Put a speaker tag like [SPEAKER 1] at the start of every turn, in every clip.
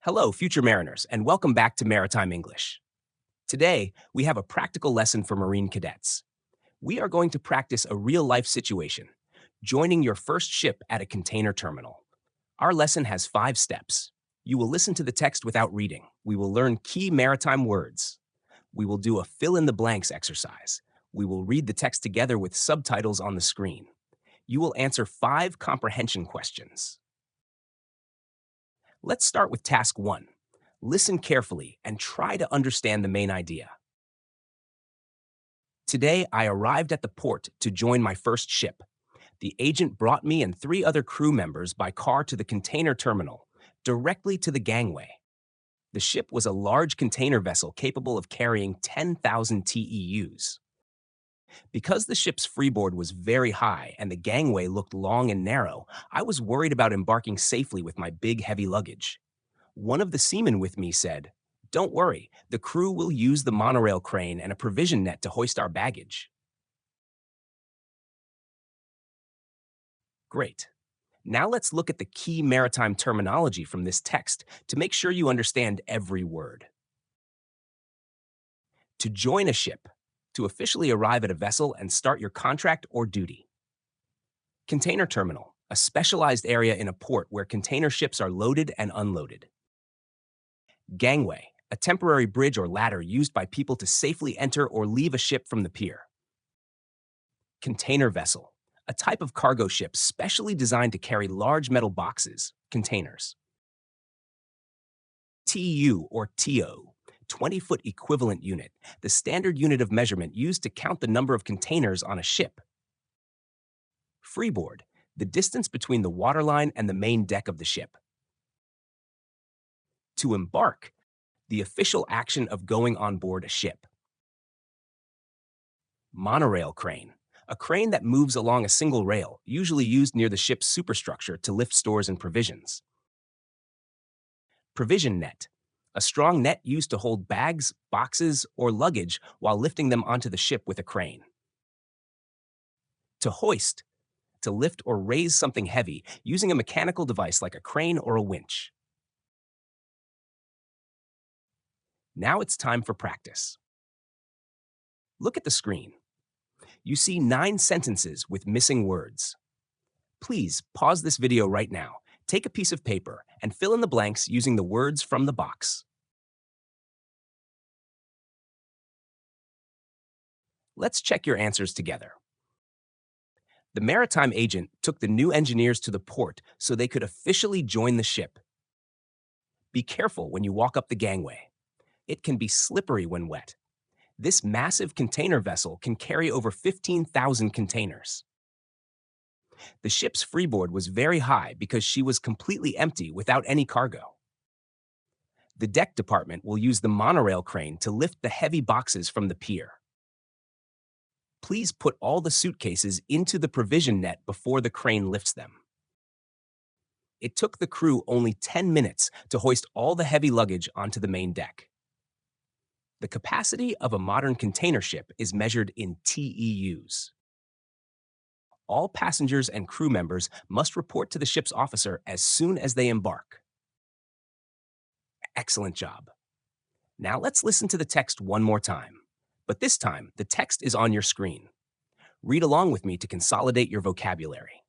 [SPEAKER 1] Hello, future mariners, and welcome back to Maritime English. Today, we have a practical lesson for Marine cadets. We are going to practice a real-life situation, joining your first ship at a container terminal. Our lesson has 5 steps. You will listen to the text without reading. We will learn key maritime words. We will do a fill-in-the-blanks exercise. We will read the text together with subtitles on the screen. You will answer 5 comprehension questions. Let's start with task 1. Listen carefully and try to understand the main idea. Today, I arrived at the port to join my first ship. The agent brought me and 3 other crew members by car to the container terminal, directly to the gangway. The ship was a large container vessel capable of carrying 10,000 TEUs. Because the ship's freeboard was very high and the gangway looked long and narrow, I was worried about embarking safely with my big, heavy luggage. One of the seamen with me said, "Don't worry, the crew will use the monorail crane and a provision net to hoist our baggage." Great. Now let's look at the key maritime terminology from this text to make sure you understand every word. To join a ship, to officially arrive at a vessel and start your contract or duty. Container terminal, a specialized area in a port where container ships are loaded and unloaded. Gangway, a temporary bridge or ladder used by people to safely enter or leave a ship from the pier. Container vessel, a type of cargo ship specially designed to carry large metal boxes, containers. TU or TO, 20-foot equivalent unit, the standard unit of measurement used to count the number of containers on a ship. Freeboard, the distance between the waterline and the main deck of the ship. To embark, the official action of going on board a ship. Monorail crane, a crane that moves along a single rail, usually used near the ship's superstructure to lift stores and provisions. Provision net, a strong net used to hold bags, boxes, or luggage while lifting them onto the ship with a crane. To hoist, to lift or raise something heavy using a mechanical device like a crane or a winch. Now it's time for practice. Look at the screen. You see 9 sentences with missing words. Please pause this video right now, take a piece of paper, and fill in the blanks using the words from the box. Let's check your answers together. The maritime agent took the new engineers to the port so they could officially join the ship. Be careful when you walk up the gangway. It can be slippery when wet. This massive container vessel can carry over 15,000 containers. The ship's freeboard was very high because she was completely empty without any cargo. The deck department will use the monorail crane to lift the heavy boxes from the pier. Please put all the suitcases into the provision net before the crane lifts them. It took the crew only 10 minutes to hoist all the heavy luggage onto the main deck. The capacity of a modern container ship is measured in TEUs. All passengers and crew members must report to the ship's officer as soon as they embark. Excellent job. Now let's listen to the text one more time. But this time, the text is on your screen. Read along with me to consolidate your vocabulary.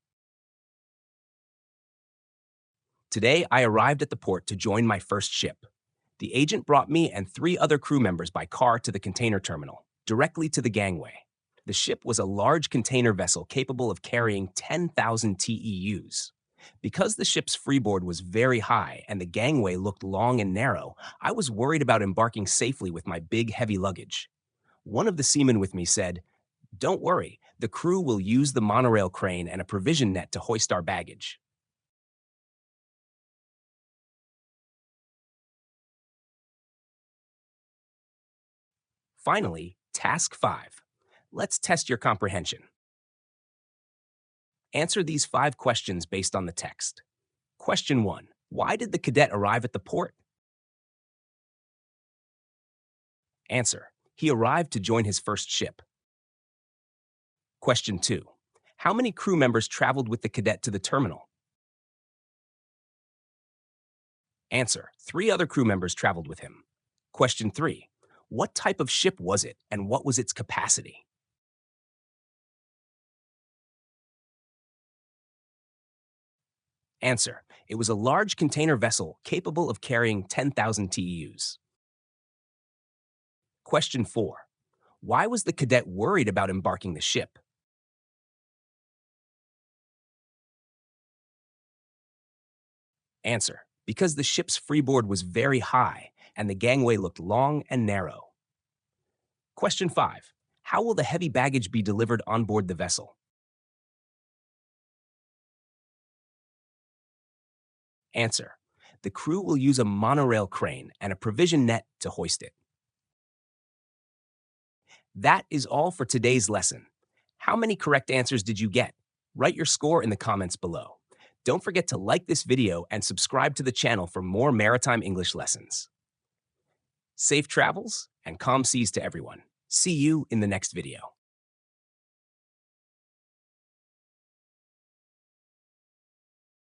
[SPEAKER 1] Today, I arrived at the port to join my first ship. The agent brought me and 3 other crew members by car to the container terminal, directly to the gangway. The ship was a large container vessel capable of carrying 10,000 TEUs. Because the ship's freeboard was very high and the gangway looked long and narrow, I was worried about embarking safely with my big, heavy luggage. One of the seamen with me said, "Don't worry, the crew will use the monorail crane and a provision net to hoist our baggage." Finally, task 5. Let's test your comprehension. Answer these 5 questions based on the text. Question 1. Why did the cadet arrive at the port? Answer. He arrived to join his first ship. Question 2. How many crew members traveled with the cadet to the terminal? Answer. 3 other crew members traveled with him. Question 3. What type of ship was it and what was its capacity? Answer. It was a large container vessel capable of carrying 10,000 TEUs. Question 4. Why was the cadet worried about embarking the ship? Answer. Because the ship's freeboard was very high and the gangway looked long and narrow. Question 5. How will the heavy baggage be delivered on board the vessel? Answer. The crew will use a monorail crane and a provision net to hoist it. That is all for today's lesson. How many correct answers did you get? Write your score in the comments below. Don't forget to like this video and subscribe to the channel for more maritime English lessons. Safe travels and calm seas to everyone. See you in the next video.